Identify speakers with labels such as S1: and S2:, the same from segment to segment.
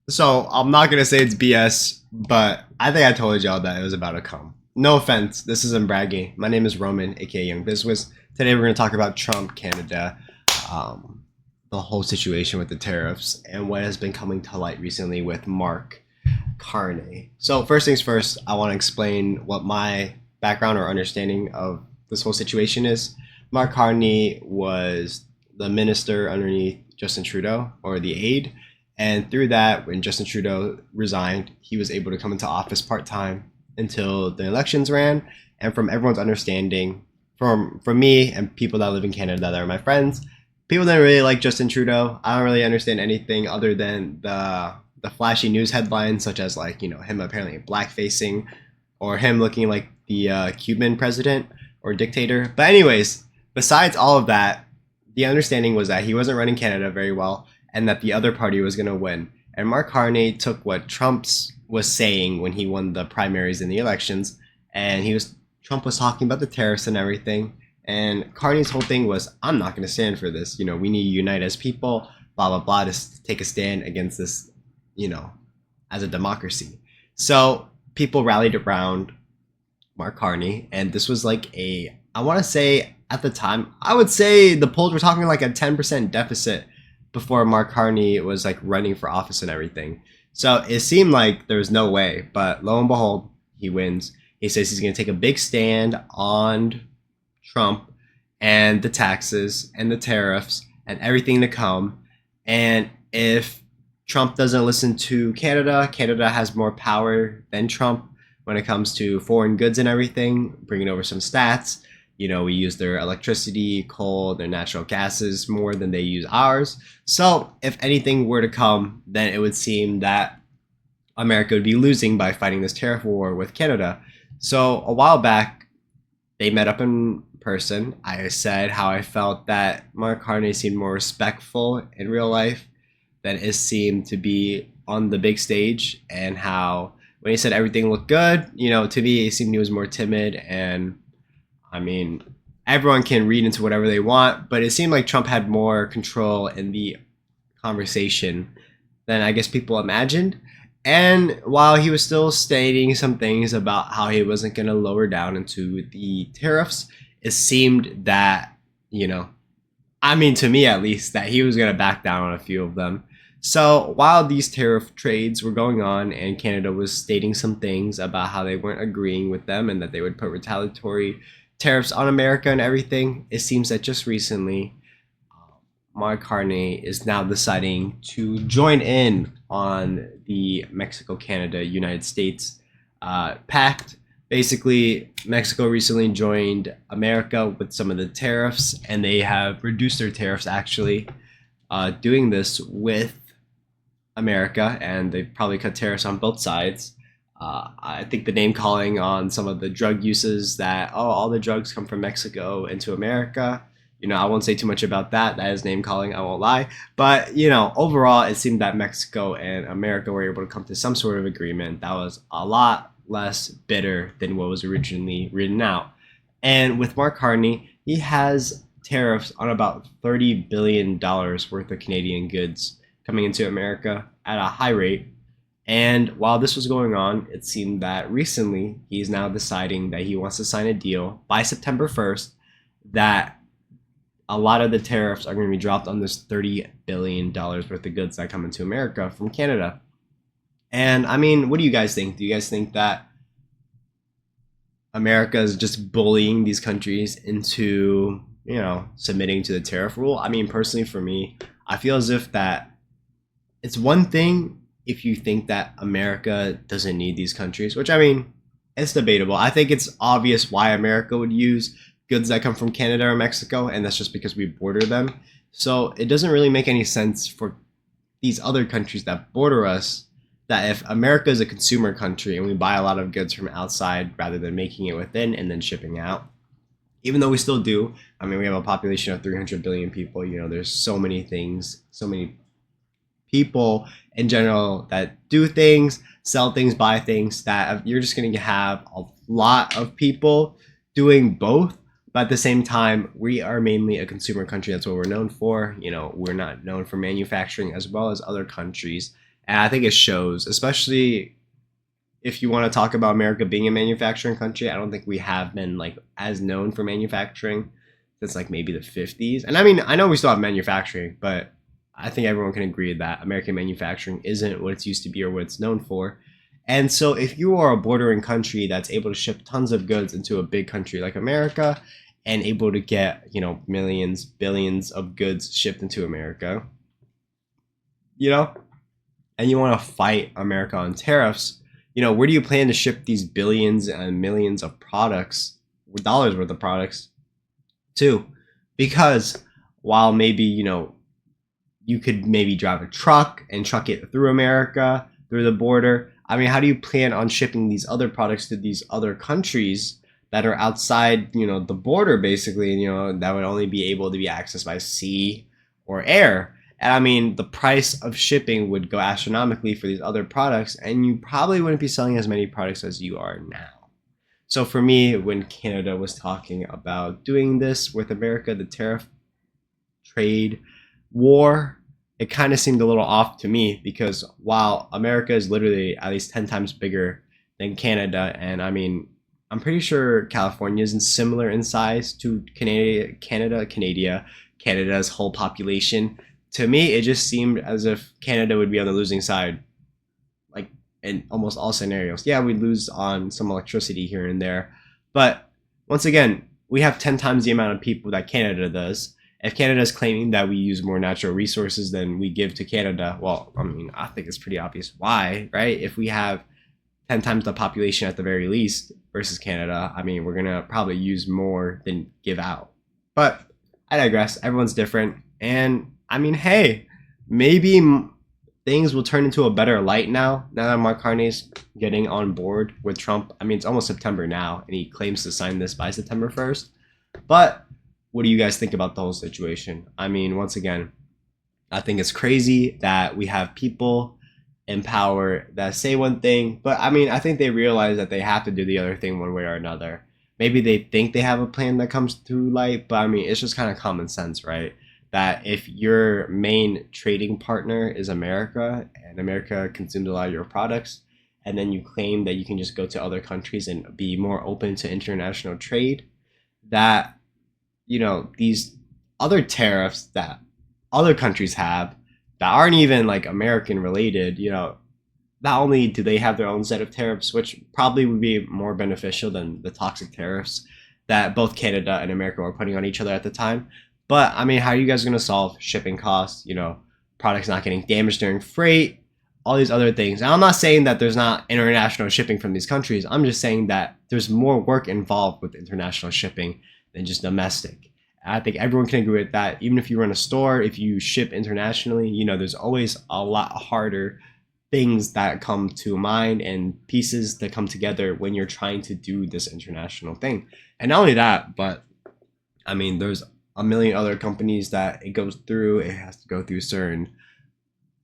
S1: So I'm not gonna say it's BS, but I think I told y'all that it was about to come. No offense, this isn't bragging. My name is Roman, aka Young Bizwiz. Today we're gonna talk about Trump, Canada, um, the whole situation with the tariffs, and what has been coming to light recently with Mark Carney. So first things first, I want to explain what my background or understanding of this whole situation is. Mark Carney was the minister underneath Justin Trudeau, or the aide, and through that, when Justin Trudeau resigned, he was able to come into office part time until the elections ran. And from everyone's understanding, from me and people that live in Canada that are my friends, people didn't really like Justin Trudeau. I don't really understand anything other than the flashy news headlines, such as like him apparently blackfacing, or him looking like the Cuban president or dictator. But anyways, besides all of that, the understanding was that he wasn't running Canada very well, and that the other party was going to win. And Mark Carney took what Trump's was saying when he won the primaries in the elections, and Trump was talking about the tariffs and everything. And Carney's whole thing was, I'm not going to stand for this. We need to unite as people, blah blah blah, to take a stand against this, you know, as a democracy. So people rallied around Mark Carney, and this was like I want to say at the time, I would say the polls were talking like a 10% deficit before Mark Carney was like running for office and everything. So it seemed like there was no way, but lo and behold, he wins. He says he's going to take a big stand on Trump and the taxes and the tariffs and everything to come. And if Trump doesn't listen to Canada, Canada has more power than Trump when it comes to foreign goods and everything. Bringing over some stats, we use their electricity, coal, their natural gases more than they use ours. So if anything were to come, then it would seem that America would be losing by fighting this tariff war with Canada. So a while back, they met up in person. I said how I felt that Mark Carney seemed more respectful in real life than it seemed to be on the big stage, and how when he said everything looked good, to me it seemed he was more timid. And I mean, everyone can read into whatever they want, but it seemed like Trump had more control in the conversation than I guess people imagined. And while he was still stating some things about how he wasn't going to lower down into the tariffs, it seemed that, to me at least, that he was going to back down on a few of them. So while these tariff trades were going on and Canada was stating some things about how they weren't agreeing with them and that they would put retaliatory tariffs on America and everything, it seems that just recently, Mark Carney is now deciding to join in on the Mexico, Canada, United States pact. Basically, Mexico recently joined America with some of the tariffs, and they have reduced their tariffs actually, doing this with America, and they've probably cut tariffs on both sides. I think the name calling on some of the drug uses that, all the drugs come from Mexico into America. I won't say too much about that. That is name calling, I won't lie. But, overall, it seemed that Mexico and America were able to come to some sort of agreement that was a lot less bitter than what was originally written out. And with Mark Carney, he has tariffs on about $30 billion worth of Canadian goods coming into America at a high rate. And while this was going on, it seemed that recently he's now deciding that he wants to sign a deal by September 1st that a lot of the tariffs are going to be dropped on this $30 billion worth of goods that come into America from Canada. And what do you guys think? Do you guys think that America is just bullying these countries into, submitting to the tariff rule? Personally for me, I feel as if that it's one thing if you think that America doesn't need these countries, which it's debatable. I think it's obvious why America would use goods that come from Canada or Mexico, and that's just because we border them. So it doesn't really make any sense for these other countries that border us, that if America is a consumer country and we buy a lot of goods from outside rather than making it within and then shipping out, even though we still do, we have a population of 300 billion people, there's so many things, so many people in general that do things, sell things, buy things, that you're just going to have a lot of people doing both. But at the same time, we are mainly a consumer country. That's what we're known for. We're not known for manufacturing as well as other countries. And I think it shows, especially if you want to talk about America being a manufacturing country. I don't think we have been like as known for manufacturing since like maybe the 50s. And I mean, I know we still have manufacturing, but I think everyone can agree that American manufacturing isn't what it's used to be or what it's known for. And so if you are a bordering country that's able to ship tons of goods into a big country like America and able to get, millions, billions of goods shipped into America, you know, and you want to fight America on tariffs, where do you plan to ship these billions and millions of products, dollars worth of products to? Because while maybe, you could maybe drive a truck and truck it through America, through the border. I mean, how do you plan on shipping these other products to these other countries that are outside, the border basically, that would only be able to be accessed by sea or air? And I mean, the price of shipping would go astronomically for these other products, and you probably wouldn't be selling as many products as you are now. So for me, when Canada was talking about doing this with America, the tariff trade war, it kind of seemed a little off to me because while America is literally at least 10 times bigger than Canada, and I mean, I'm pretty sure California is similar in size to Canada's whole population. To me, it just seemed as if Canada would be on the losing side, like in almost all scenarios. Yeah, we'd lose on some electricity here and there, but once again, we have 10 times the amount of people that Canada does. If Canada is claiming that we use more natural resources than we give to Canada, well, I mean, I think it's pretty obvious why, right? If we have 10 times the population at the very least versus Canada, I mean, we're going to probably use more than give out. But I digress. Everyone's different. And I mean, hey, maybe things will turn into a better light now that Mark Carney's getting on board with Trump. I mean, it's almost September now, and he claims to sign this by September 1st. But what do you guys think about the whole situation? I mean, once again, I think it's crazy that we have people in power that say one thing, but I mean, I think they realize that they have to do the other thing one way or another. Maybe they think they have a plan that comes through light, but I mean, it's just kind of common sense, right? That if your main trading partner is America and America consumes a lot of your products, and then you claim that you can just go to other countries and be more open to international trade, that these other tariffs that other countries have that aren't even like American related, not only do they have their own set of tariffs, which probably would be more beneficial than the toxic tariffs that both Canada and America were putting on each other at the time. But I mean, how are you guys going to solve shipping costs, products not getting damaged during freight, all these other things? And I'm not saying that there's not international shipping from these countries. I'm just saying that there's more work involved with international shipping than just domestic. I think everyone can agree with that. Even if you run a store, if you ship internationally, there's always a lot harder things that come to mind and pieces that come together when you're trying to do this international thing. And not only that, but I mean, there's a million other companies that it goes through. It has to go through certain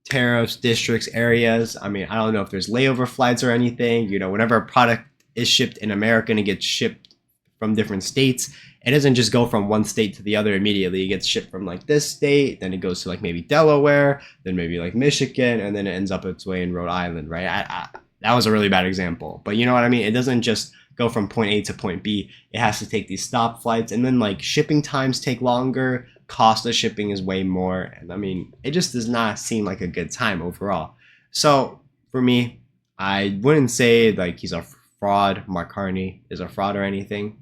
S1: tariffs, districts, areas. I mean, I don't know if there's layover flights or anything. Whenever a product is shipped in America and it gets shipped from different states, it doesn't just go from one state to the other immediately. It gets shipped from like this state, then it goes to like maybe Delaware, then maybe like Michigan, and then it ends up its way in Rhode Island, right? That was a really bad example, but you know what I mean? It doesn't just go from point A to point B. It has to take these stop flights, and then like shipping times take longer, cost of shipping is way more, and I mean, it just does not seem like a good time overall. So for me, I wouldn't say like he's a fraud, Mark Carney is a fraud or anything.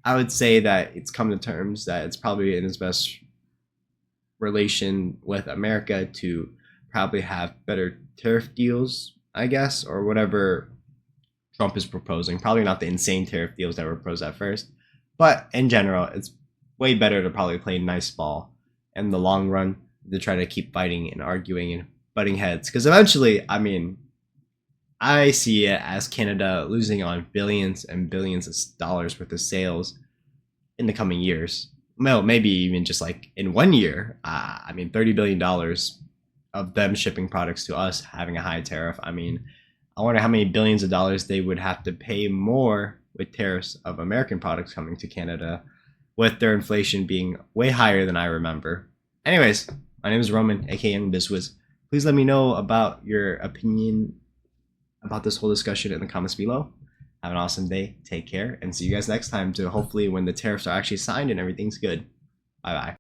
S1: I would say that it's come to terms that it's probably in his best relation with America to probably have better tariff deals, I guess, or whatever Trump is proposing. Probably not the insane tariff deals that were proposed at first, but in general, it's way better to probably play nice ball in the long run to try to keep fighting and arguing and butting heads. Because eventually, I mean, I see it as Canada losing on billions and billions of dollars worth of sales in the coming years. Well, maybe even just like in 1 year. I mean, $30 billion of them shipping products to us having a high tariff. I mean, I wonder how many billions of dollars they would have to pay more with tariffs of American products coming to Canada, with their inflation being way higher than I remember. Anyways, my name is Roman, aka Young Bizwiz. Please let me know about your opinion about this whole discussion in the comments below. Have an awesome day. Take care, and see you guys next time to hopefully when the tariffs are actually signed and everything's good. Bye bye.